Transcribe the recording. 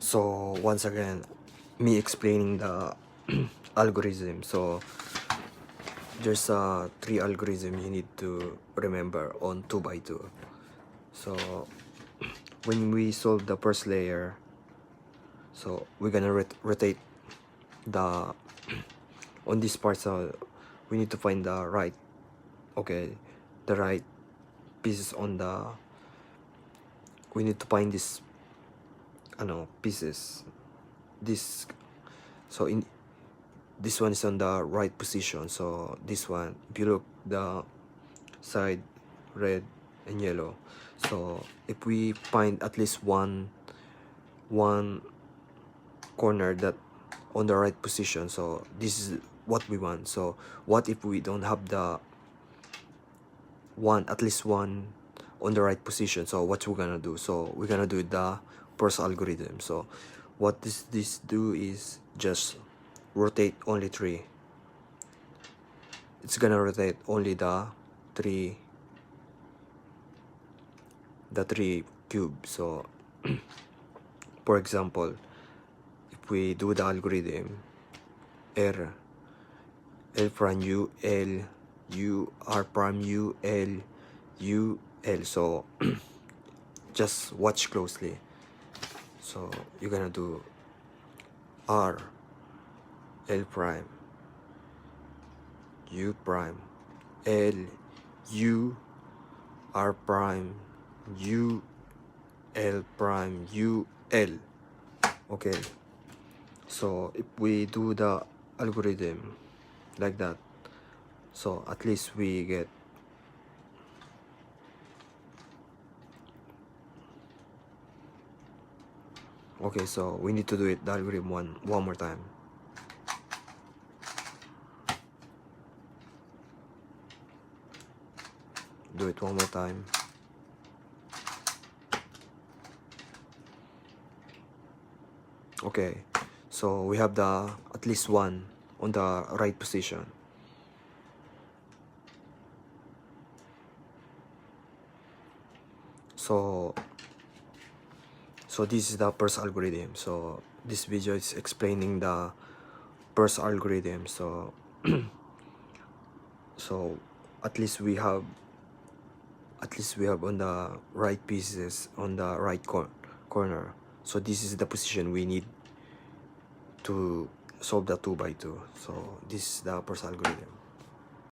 So once again, me explaining the algorithm. So there's 3 algorithms you need to remember on 2x2. So when we solve the first layer, so we're gonna rotate the on this part. So we need to find the right, the right pieces on the, we need to find this pieces, this, so in this one is on the right position. So this one, if you look the side, red and yellow, so if we find at least one corner that on the right position, so this is what we want. So what if we don't have the at least one on the right position? So what we're gonna do, so we're gonna do the first algorithm. So what this do is just rotate only 3. It's gonna rotate only the 3 cubes. So for example, if we do the algorithm R prime U L U R prime U L U L, so just watch closely. So you're gonna do R L prime U prime L U R prime U L prime U L. Okay, so if we do the algorithm like that, so at least we get, okay, so we need to do it the algorithm one more time. Do it one more time. Okay, so we have the at least one on the right position. So this is the first algorithm. So this video is explaining the first algorithm. So so at least we have on the right pieces on the right corner. So this is the position we need to solve the 2x2. So this is the first algorithm.